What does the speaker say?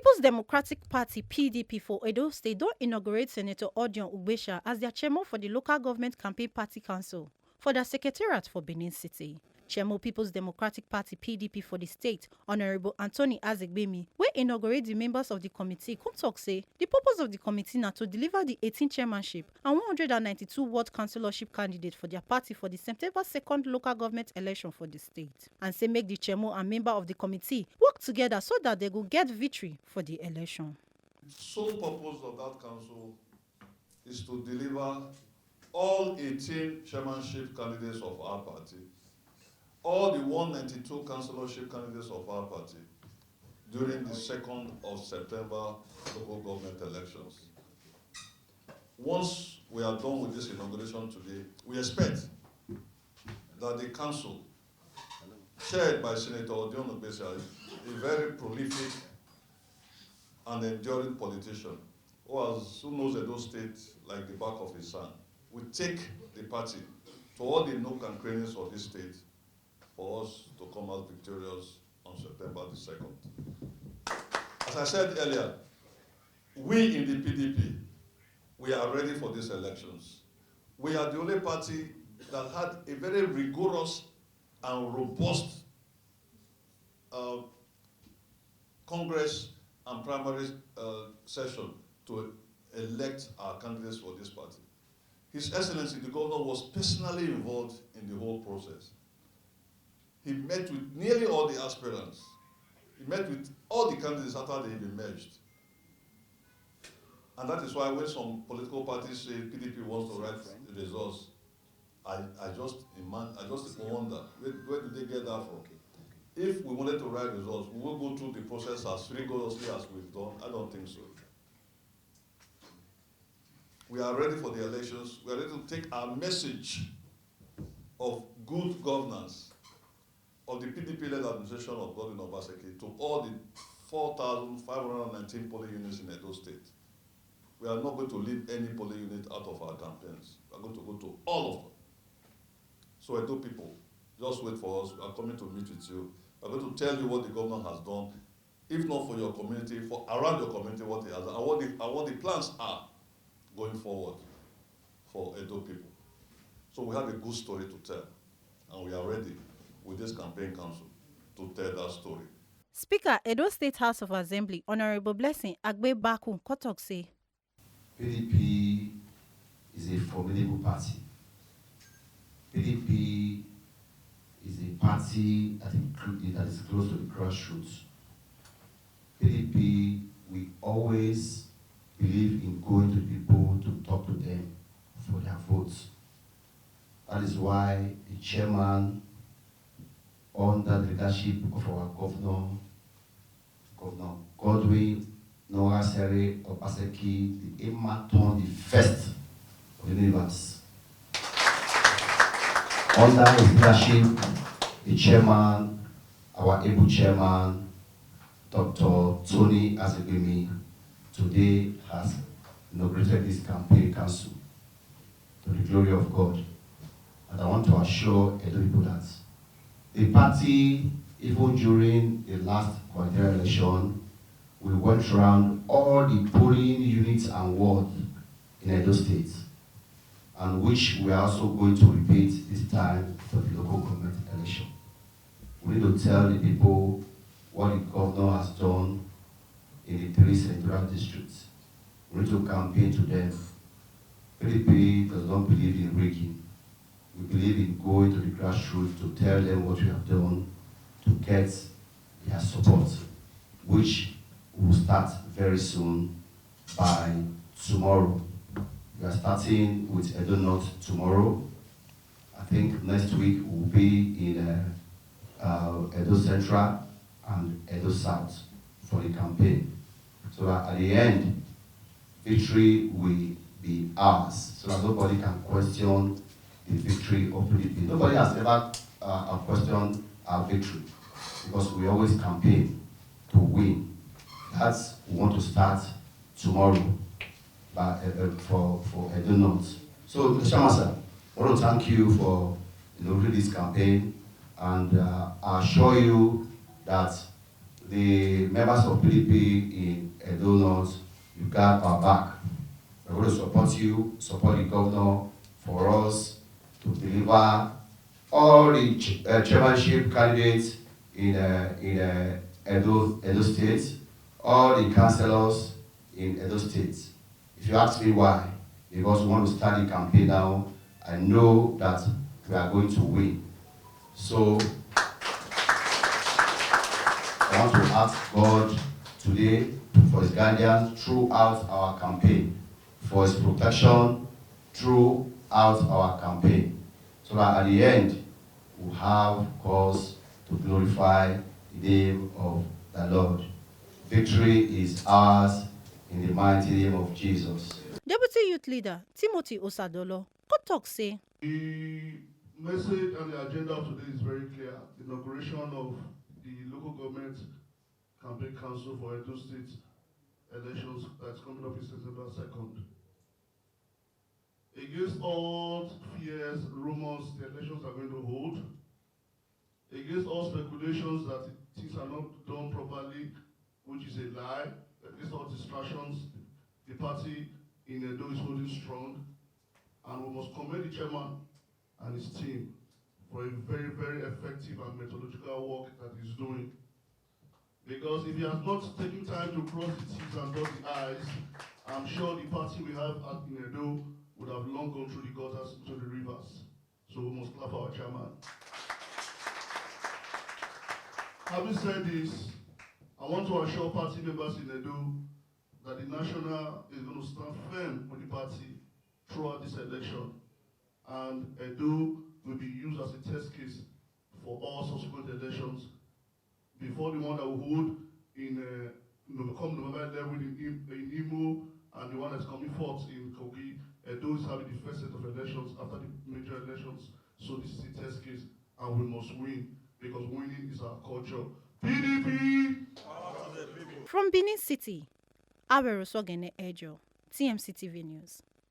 People's Democratic Party (PDP) for Edo State don inaugurate Senator Odion Ugbesia as their chairman for the Local Government Campaign Party Council for their secretariat for Benin City. Chairmo People's Democratic Party (PDP) for the state, Honorable Anthony Azegbemi, wey inaugurate the members of the committee, come talk say the purpose of the committee na to deliver the 18th chairmanship and 192 ward councillorship candidates for their party for the September 2nd local government election for the state, and say make the chairmo and member of the committee work together so that they go get victory for the election. The sole purpose of that council is to deliver all 18 chairmanship candidates of our party, all the 192 councillorship candidates of our party during the 2nd of September local government elections. Once we are done with this inauguration today, we expect that the council, chaired by Senator Odion Ugbesia, a very prolific and enduring politician who knows Edo State like the back of his hand, will take the party to all the nook and crannies of this state for us to come out victorious on September the 2nd. As I said earlier, we in the PDP, we are ready for these elections. We are the only party that had a very rigorous and robust Congress and primary session to elect our candidates for this party. His Excellency, the governor, was personally involved in the whole process. He met with nearly all the aspirants. He met with all the candidates after they had emerged. And that is why when some political parties say PDP wants to write the results, I just wonder, where did they get that from? If we wanted to write results, we will go through the process as rigorously as we've done. I don't think so. We are ready for the elections. We are ready to take our message of good governance of the PDP-led administration of Odion Ugbesia to all the 4,519 polling units in Edo State. We are not going to leave any polling unit out of our campaigns. We are going to go to all of them. So Edo people, just wait for us. We are coming to meet with you. We are going to tell you what the government has done, if not for your community, for around your community, what he has done, and what the plans are going forward for Edo people. So we have a good story to tell, and we are ready with this campaign council to tell that story. Speaker, Edo State House of Assembly, Honorable Blessing Agbe-Baku, Kotok say, PDP is a formidable party. PDP is a party that is close to the grassroots. PDP, we always believe in going to people to talk to them for their votes. That is why the chairman, under the leadership of our Governor Godwin Noasere Obaseki, the Ematon, the first of the universe. Under his leadership, the chairman, our able chairman, Dr. Tony Azegbemi, today has inaugurated this campaign council to the glory of God. And I want to assure Edo people that the party, even during the last quadrennial election, we went around all the polling units and wards in Edo State, and which we are also going to repeat this time for the local government election. We need to tell the people what the governor has done in the 3 senatorial districts. We need to campaign to them. PDP does not believe in rigging. We believe in going to the grassroots to tell them what we have done to get their support, which will start very soon by tomorrow. We are starting with Edo North tomorrow. I think next week we'll be in Edo Central and Edo South for the campaign. So that at the end, victory will be ours, so that nobody can question the victory of PDP. Nobody has ever questioned our victory, because we always campaign to win. That's we want to start tomorrow for Edo North. So, Mr. Chairman, sir, I want to thank you for this campaign, and I assure you that the members of PDP in Edo North, you got our back. We're going to support you, support the governor for us to deliver all the chairmanship candidates in Edo State, all the councillors in Edo State. If you ask me why, because we want to start the campaign now, I know that we are going to win. So I want to ask God today for his guidance throughout our campaign, for his protection throughout our campaign, so that at the end, we'll have cause to glorify the name of the Lord. Victory is ours in the mighty name of Jesus. Deputy Youth Leader Timothy Osadolo could talk say, The message and the agenda of today is very clear. The inauguration of the local government campaign council for Edo State elections that's coming up in September 2nd. Against all fears, rumors, the elections are going to hold. Against all speculations that things are not done properly, which is a lie. Against all distractions, the party in Edo is holding strong. And we must commend the chairman and his team for a very, very effective and methodological work that he's doing. Because if he has not taken time to cross the T's and dot the I's, I'm sure the party we have at Edo would have long gone through the gutters into the rivers. So we must clap our chairman. Having said this, I want to assure party members in Edo that the National is going to stand firm with the party throughout this election. And Edo will be used as a test case for all subsequent elections. Before the one that we hold in come November 11 in Imo, and the one that's coming forth in Kogi, Edo is having the first set of elections after the major elections. So this is a test case, and we must win, because winning is our culture. PDP! from Benin City, Awerosogene Ejo, TMC TV News.